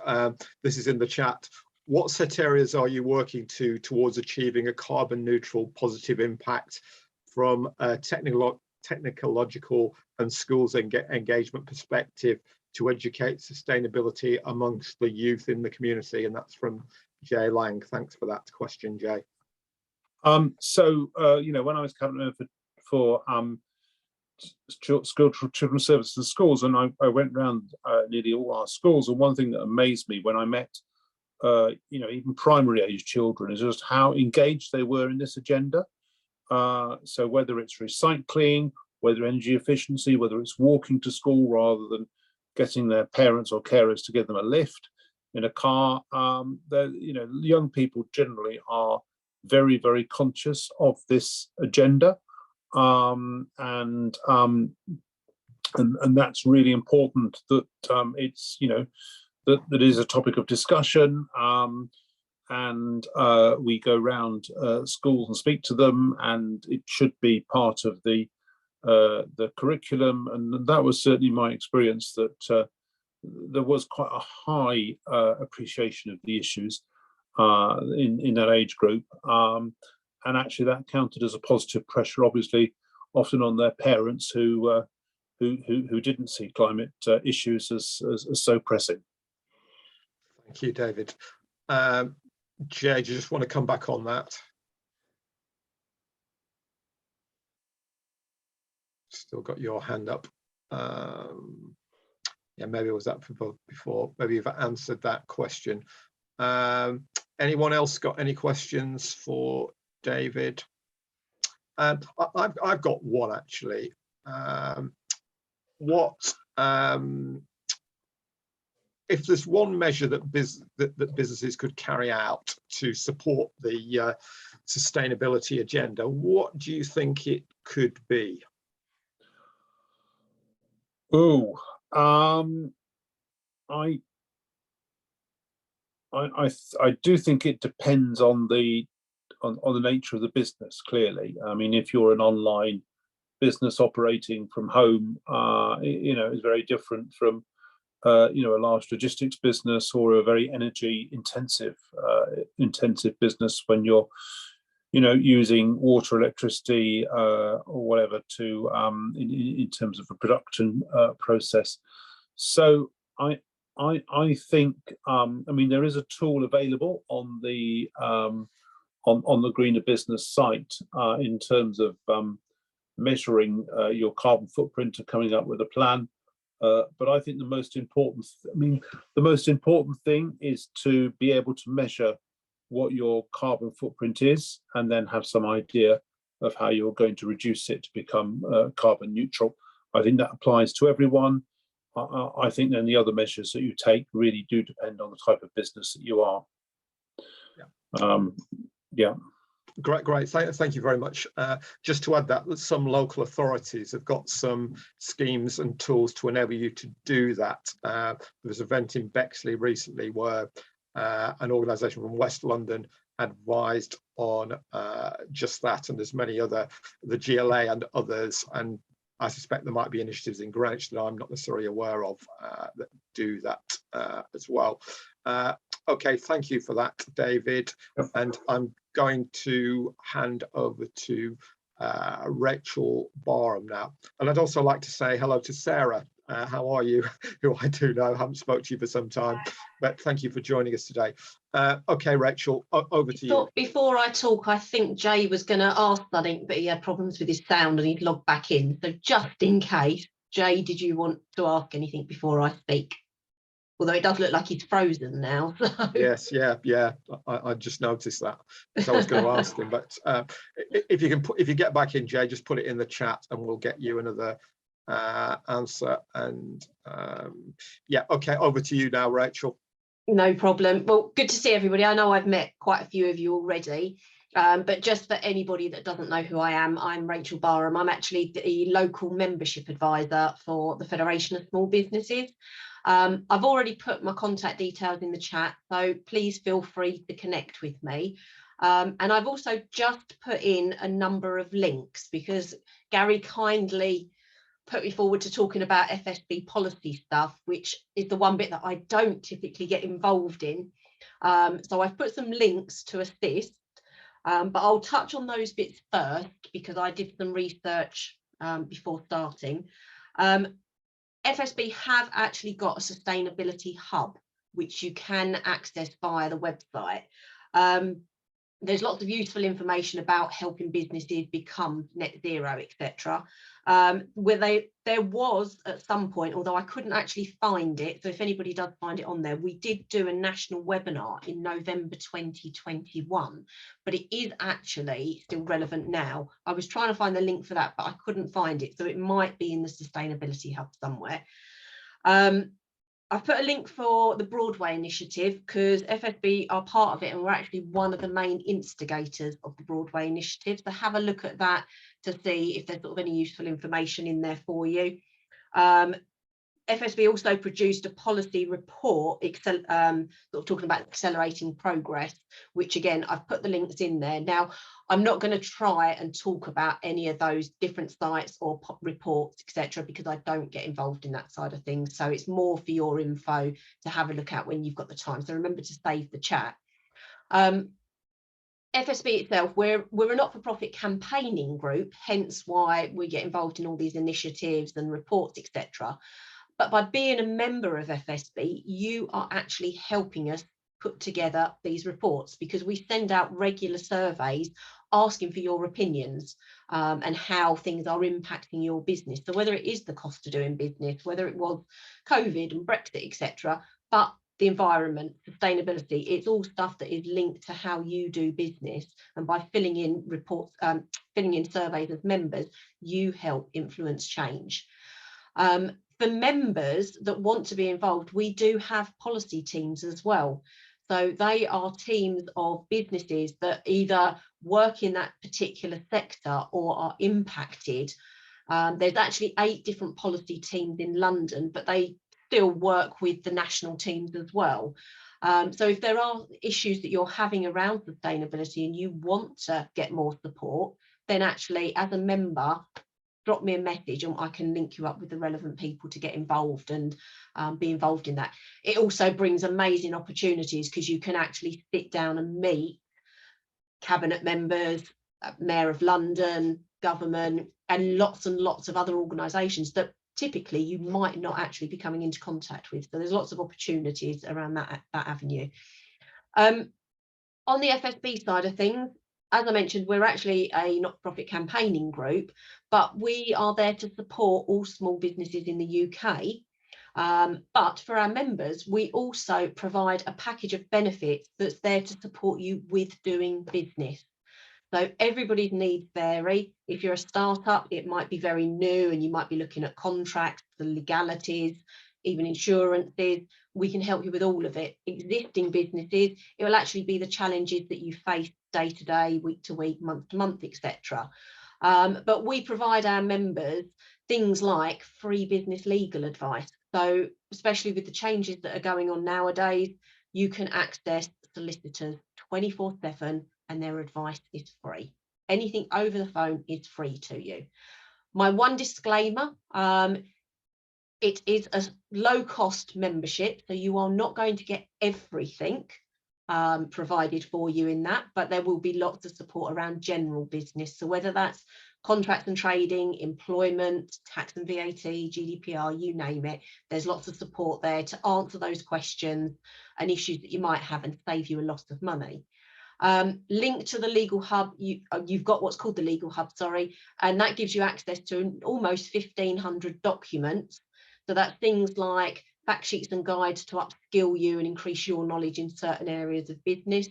This is in the chat. What set areas are you working towards achieving a carbon neutral positive impact from a technological and schools engagement perspective to educate sustainability amongst the youth in the community? And that's from Jay Lang. Thanks for that question, Jay. When I was cabinet member for children's services and schools, and I went around nearly all our schools, and one thing that amazed me when I met even primary age children is just how engaged they were in this agenda. So whether it's recycling, whether energy efficiency, whether it's walking to school rather than getting their parents or carers to give them a lift in a car, young people generally are very, very conscious of this agenda, and that's really important that it's that is a topic of discussion, and we go around schools and speak to them, and it should be part of the curriculum. And that was certainly my experience, that there was quite a high appreciation of the issues in that age group, and actually that counted as a positive pressure, obviously, often on their parents who didn't see climate issues as so pressing. Thank you, David. Jay, do you just want to come back on that? Still got your hand up. Yeah, maybe it was that before. Maybe you've answered that question. Anyone else got any questions for David? I've got one actually. If there's one measure that businesses could carry out to support the sustainability agenda, what do you think it could be? Oh, I do think it depends on the nature of the business. Clearly, I mean, if you're an online business operating from home, it's very different from a large logistics business or a very energy intensive business when you're using water, electricity, or whatever to in terms of a production process. So I think I mean, there is a tool available on the Greener Business site in terms of measuring your carbon footprint and coming up with a plan. But I think the most important thing is to be able to measure what your carbon footprint is, and then have some idea of how you're going to reduce it to become carbon neutral. I think that applies to everyone. I think then the other measures that you take really do depend on the type of business that you are. Yeah. Great. Thank you very much. Just to add that some local authorities have got some schemes and tools to enable you to do that. There was an event in Bexley recently where an organisation from West London advised on just that, and there's many other, the GLA and others, and I suspect there might be initiatives in Greenwich that I'm not necessarily aware of that do that as well. Okay, thank you for that, David. And I'm going to hand over to Rachel Barham now. And I'd also like to say hello to Sarah. How are you? Who I do know, haven't spoke to you for some time, but thank you for joining us today. Okay, Rachel, over to you. Before I talk, I think Jay was going to ask something, but he had problems with his sound and he'd logged back in. So just in case, Jay, did you want to ask anything before I speak? Although it does look like he's frozen now. So. Yes, yeah. I just noticed that. So I was going to ask him, but if you get back in, Jay, just put it in the chat and we'll get you another answer. And yeah, okay, over to you now, Rachel. No problem. Well, good to see everybody. I know I've met quite a few of you already, but just for anybody that doesn't know who I am, I'm Rachel Barham. I'm actually the local membership advisor for the Federation of Small Businesses. I've already put my contact details in the chat, so please feel free to connect with me. And I've also just put in a number of links because Gary kindly put me forward to talking about FSB policy stuff, which is the one bit that I don't typically get involved in. So I've put some links to assist, but I'll touch on those bits first because I did some research before starting. FSB have actually got a sustainability hub, which you can access via the website. There's lots of useful information about helping businesses become net zero, etc. Where there was at some point, although I couldn't actually find it, so if anybody does find it on there, we did do a national webinar in November 2021, but it is actually still relevant now. I was trying to find the link for that, but I couldn't find it, so it might be in the Sustainability Hub somewhere. I've put a link for the Broadway initiative because FSB are part of it and we're actually one of the main instigators of the Broadway initiative. So have a look at that to see if there's sort of any useful information in there for you. FSB also produced a policy report, sort of talking about accelerating progress, which again, I've put the links in there. Now, I'm not going to try and talk about any of those different sites or reports, etc., because I don't get involved in that side of things. So it's more for your info to have a look at when you've got the time. So remember to save the chat. FSB itself, we're a not-for-profit campaigning group, hence why we get involved in all these initiatives and reports, etc. But by being a member of FSB, you are actually helping us put together these reports, because we send out regular surveys asking for your opinions and how things are impacting your business. So whether it is the cost of doing business, whether it was COVID and Brexit, etc., but the environment, sustainability, it's all stuff that is linked to how you do business. And by filling in reports, filling in surveys as members, you help influence change. For members that want to be involved, we do have policy teams as well. So they are teams of businesses that either work in that particular sector or are impacted. There's actually 8 different policy teams in London, but they still work with the national teams as well. So if there are issues that you're having around sustainability and you want to get more support, then actually as a member, drop me a message and I can link you up with the relevant people to get involved and be involved in that. It also brings amazing opportunities because you can actually sit down and meet cabinet members, Mayor of London, government, and lots of other organisations that typically you might not actually be coming into contact with. So there's lots of opportunities around that avenue. On the FSB side of things, as I mentioned, we're actually a not-for-profit campaigning group, but we are there to support all small businesses in the UK. But for our members, we also provide a package of benefits that's there to support you with doing business. So everybody's needs vary. If you're a startup, it might be very new and you might be looking at contracts, the legalities, even insurances. We can help you with all of it. Existing businesses, it will actually be the challenges that you face day to day, week to week, month to month, etc. But we provide our members things like free business legal advice. So especially with the changes that are going on nowadays, you can access solicitors 24/7 and their advice is free. Anything over the phone is free to you. My one disclaimer, it is a low-cost membership, so you are not going to get everything provided for you in that, but there will be lots of support around general business. So whether that's contracts and trading, employment, tax and VAT, GDPR, you name it, there's lots of support there to answer those questions and issues that you might have and save you a lot of money. Link to the Legal Hub, you've got what's called the Legal Hub, sorry, and that gives you access to almost 1,500 documents. So that's things like fact sheets and guides to upskill you and increase your knowledge in certain areas of business.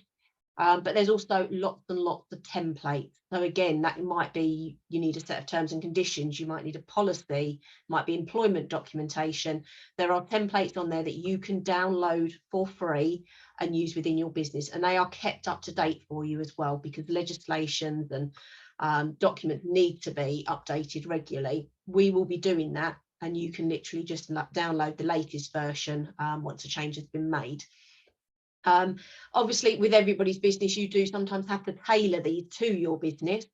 But there's also lots and lots of templates. So again, that might be, you need a set of terms and conditions, you might need a policy, might be employment documentation. There are templates on there that you can download for free and use within your business. And they are kept up to date for you as well, because legislations and documents need to be updated regularly. We will be doing that. And you can literally just download the latest version once a change has been made. Obviously, with everybody's business, you do sometimes have to tailor these to your business.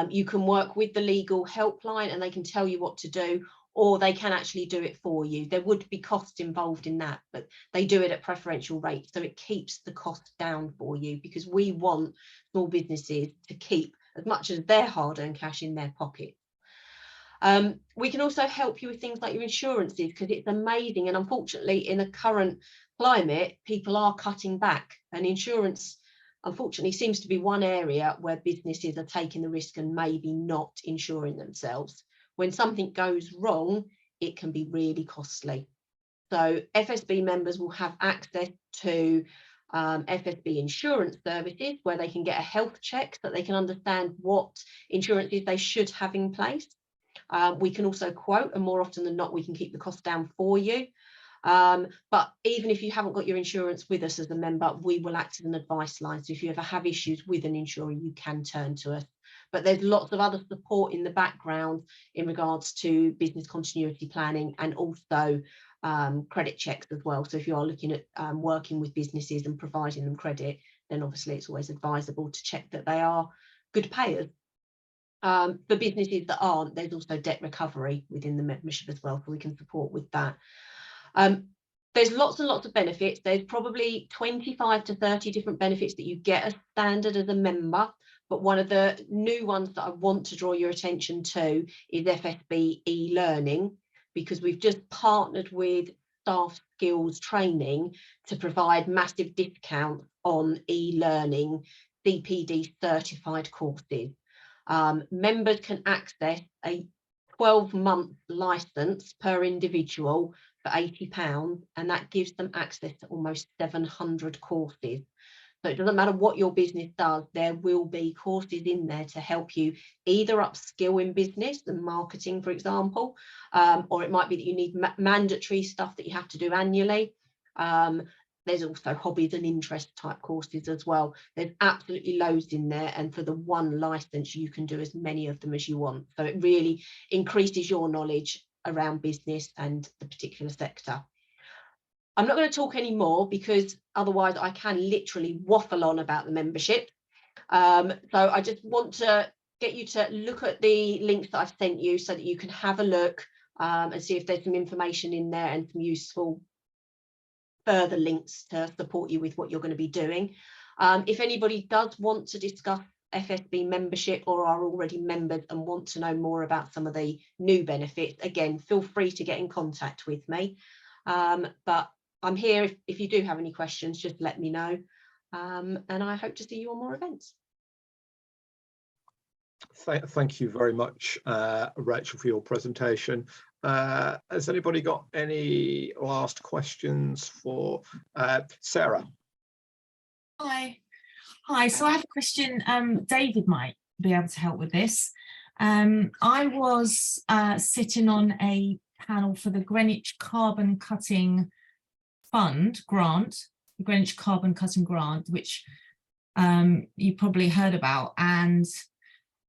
You can work with the legal helpline and they can tell you what to do, or they can actually do it for you. There would be costs involved in that, but they do it at preferential rates. So it keeps the cost down for you, because we want small businesses to keep as much as their hard-earned cash in their pocket. We can also help you with things like your insurances, because it's amazing. And unfortunately, in the current climate, people are cutting back, and insurance, unfortunately, seems to be one area where businesses are taking the risk and maybe not insuring themselves. When something goes wrong, it can be really costly. So FSB members will have access to FSB insurance services, where they can get a health check so that they can understand what insurances they should have in place. We can also quote, and more often than not, we can keep the cost down for you. But even if you haven't got your insurance with us as a member, we will act as an advice line. So if you ever have issues with an insurer, you can turn to us. but there's lots of other support in the background in regards to business continuity planning and also credit checks as well. So if you are looking at working with businesses and providing them credit, then obviously it's always advisable to check that they are good payers. For businesses that aren't, there's also debt recovery within the membership as well, so we can support with that. There's lots and lots of benefits. There's probably 25 to 30 different benefits that you get as standard as a member. But one of the new ones that I want to draw your attention to is FSB e-learning, because we've just partnered with Staff Skills Training to provide massive discounts on e-learning CPD certified courses. Members can access a 12-month license per individual for £80, and that gives them access to almost 700 courses. So it doesn't matter what your business does, there will be courses in there to help you either upskill in business and marketing, for example, or it might be that you need mandatory stuff that you have to do annually. There's also hobbies and interest type courses as well. There's absolutely loads in there, and for the one license you can do as many of them as you want. So it really increases your knowledge around business and the particular sector. I'm not going to talk anymore because otherwise I can literally waffle on about the membership. So I just want to get you to look at the links that I've sent you so that you can have a look and see if there's some information in there and some useful further links to support you with what you're going to be doing. If anybody does want to discuss FSB membership or are already members and want to know more about some of the new benefits, again, feel free to get in contact with me. But I'm here if you do have any questions, just let me know. And I hope to see you on more events. Thank you very much, Rachel, for your presentation. Has anybody got any last questions for Sarah? Hi, so I have a question. David might be able to help with this. I was sitting on a panel for the Greenwich Carbon Cutting Fund grant, the Greenwich Carbon Cutting Grant, which you probably heard about. And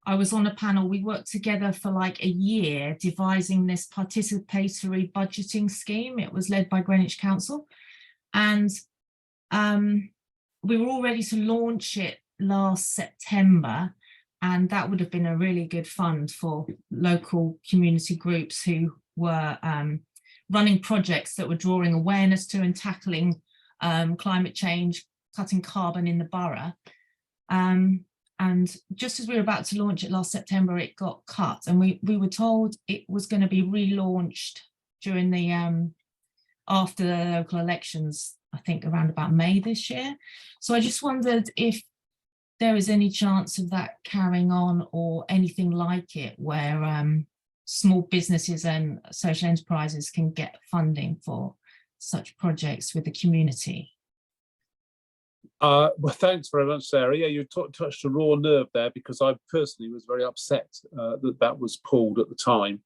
I was on a panel, we worked together for like a year devising this participatory budgeting scheme. It was led by Greenwich Council. And we were all ready to launch it last September. And that would have been a really good fund for local community groups who were running projects that were drawing awareness to and tackling climate change, cutting carbon in the borough. And just as we were about to launch it last September, it got cut, and we were told it was going to be relaunched during the after the local elections, I think around about May this year. So I just wondered if there is any chance of that carrying on or anything like it, where small businesses and social enterprises can get funding for such projects with the community. Well, thanks very much, Sarah. Yeah, you touched a raw nerve there, because I personally was very upset that was pulled at the time,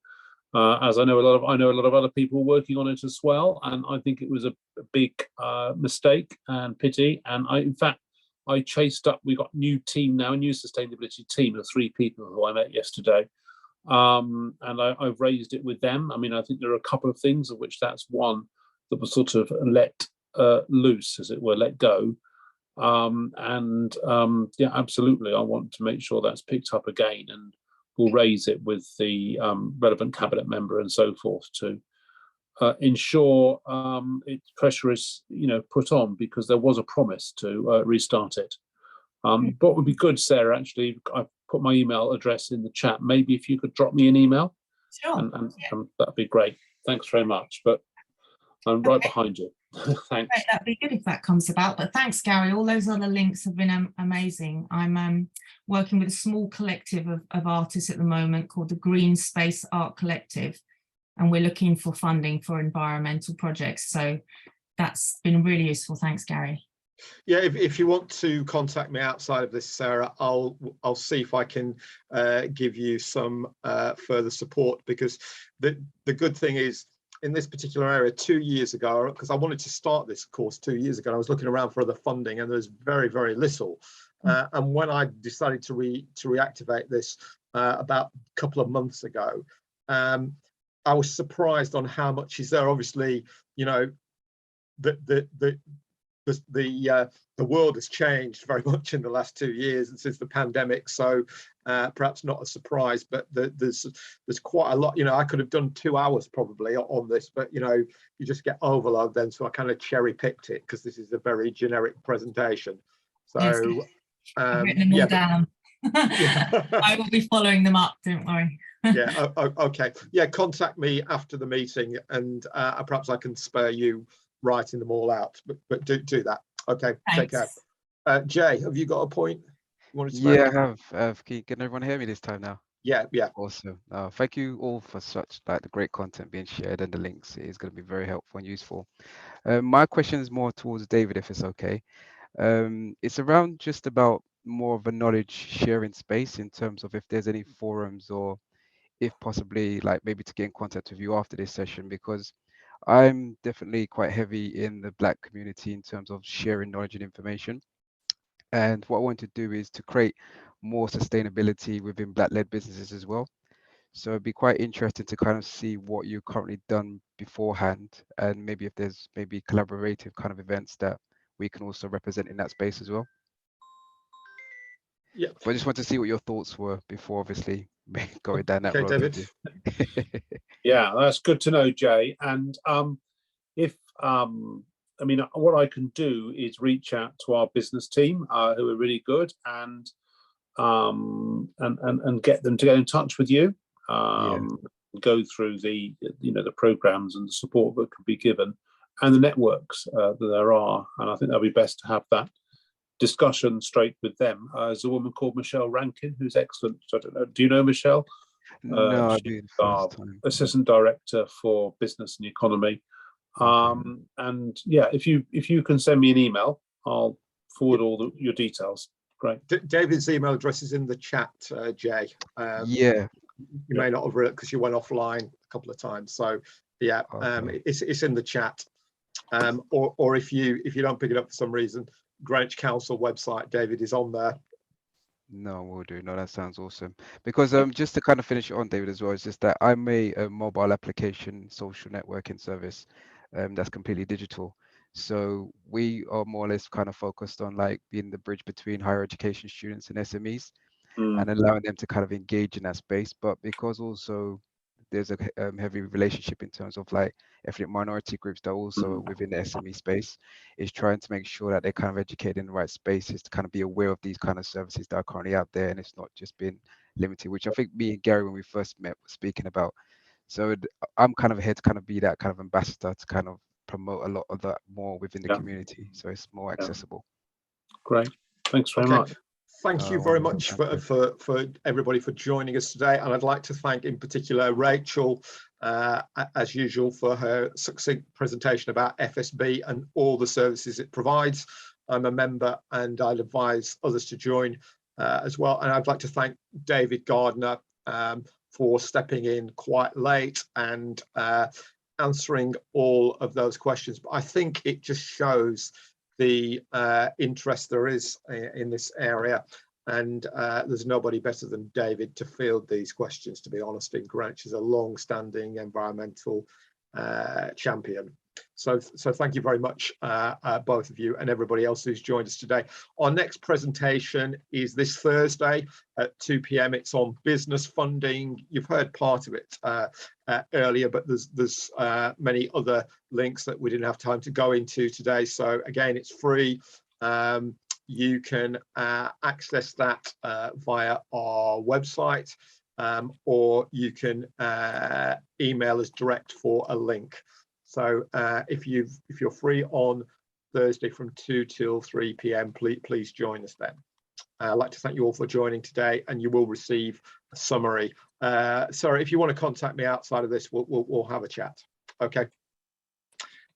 as I know a lot of other people working on it as well, and I think it was a big mistake and pity. And in fact, I chased up. We got a new team now, a new sustainability team of 3 people who I met yesterday, and I've raised it with them. I mean, I think there are a couple of things, of which that's one that was sort of let loose, as it were, let go. Yeah, absolutely, I want to make sure that's picked up again, and we'll raise it with the relevant cabinet member and so forth to ensure pressure is put on, because there was a promise to restart it. What would be good, Sarah, actually, I put my email address in the chat. Maybe if you could drop me an email, sure, and that'd be great. Thanks very much. But I'm right behind you. Thanks. Great, that'd be good if that comes about. But thanks, Gary. All those other links have been amazing. I'm working with a small collective of artists at the moment called the Green Space Art Collective, and we're looking for funding for environmental projects. So that's been really useful. Thanks, Gary. Yeah, if you want to contact me outside of this, Sarah, I'll see if I can give you some further support, because the good thing is in this particular area 2 years ago, because I wanted to start this course 2 years ago. I was looking around for other funding, and there's very, very little. And when I decided to reactivate this about a couple of months ago, I was surprised on how much is there. Obviously, you know, the world has changed very much in the last 2 years and since the pandemic, so perhaps not a surprise, but there's quite a lot. You know, I could have done 2 hours probably on this, but you know, you just get overload then, so I kind of cherry picked it because this is a very generic presentation. So yes, I've written them all down. I will be following them up, don't worry. Yeah, okay, yeah, contact me after the meeting, and perhaps I can spare you writing them all out, but do that. Okay, Thanks. take care. Jay, have you got a point you wanted to Yeah, make? I have. Can everyone hear me this time now? Yeah. Awesome. Thank you all for such the great content being shared, and the links is going to be very helpful and useful. My question is more towards David, if it's okay. It's around just about more of a knowledge sharing space in terms of if there's any forums, or if possibly like maybe to get in contact with you after this session, because I'm definitely quite heavy in the Black community in terms of sharing knowledge and information. And what I want to do is to create more sustainability within Black-led businesses as well. So it'd be quite interesting to kind of see what you've currently done beforehand, and maybe if there's maybe collaborative kind of events that we can also represent in that space as well. Yeah. But I just want to see what your thoughts were before obviously going down that road. David. Yeah, that's good to know, Jay. And if I mean, what I can do is reach out to our business team, who are really good, and get them to get in touch with you. Go through the the programs and the support that can be given, and the networks that there are. And I think that'll be best to have that discussion straight with them. There's a woman called Michelle Rankin who's excellent. I don't know, do you know Michelle? No, she's our Assistant Director for Business and Economy. And yeah, if you can send me an email, I'll forward all your details. Great. David's email address is in the chat, Jay. Yeah. You may not have read it because you went offline a couple of times. So yeah, it's in the chat. Or if you don't pick it up for some reason, Greenwich Council website, David is on there. No, we'll do. No, that sounds awesome. Because just to kind of finish it on, David, as well, it's just that I'm a mobile application social networking service that's completely digital. So we are more or less kind of focused on like being the bridge between higher education students and SMEs, and allowing them to kind of engage in that space. But because also there's a heavy relationship in terms of like ethnic minority groups that are also within the SME space, is trying to make sure that they're kind of educated in the right spaces to kind of be aware of these kind of services that are currently out there, and it's not just been limited, which I think me and Gary, when we first met, were speaking about. So I'm kind of here to kind of be that kind of ambassador to kind of promote a lot of that more within the community, so it's more accessible. Great, thanks very much. Thank you very much for everybody for joining us today, and I'd like to thank in particular Rachel, as usual, for her succinct presentation about FSB and all the services it provides. I'm a member and I'd advise others to join as well. And I'd like to thank David Gardner for stepping in quite late and answering all of those questions. But I think it just shows the interest there is in this area, and there's nobody better than David to field these questions, to be honest. In Greenwich is a long-standing environmental champion. So thank you very much, both of you and everybody else who's joined us today. Our next presentation is this Thursday at 2 p.m. It's on business funding. You've heard part of it earlier, but there's many other links that we didn't have time to go into today. So again, it's free. You can access that via our website, or you can email us direct for a link. So if you're free on Thursday from 2 till 3 p.m, please join us then. I'd like to thank you all for joining today, and you will receive a summary. Sorry, if you want to contact me outside of this, we'll have a chat. Okay.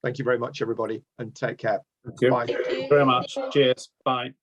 Thank you very much, everybody, and take care. Thank you. Bye. Thank you very much. Cheers. Bye.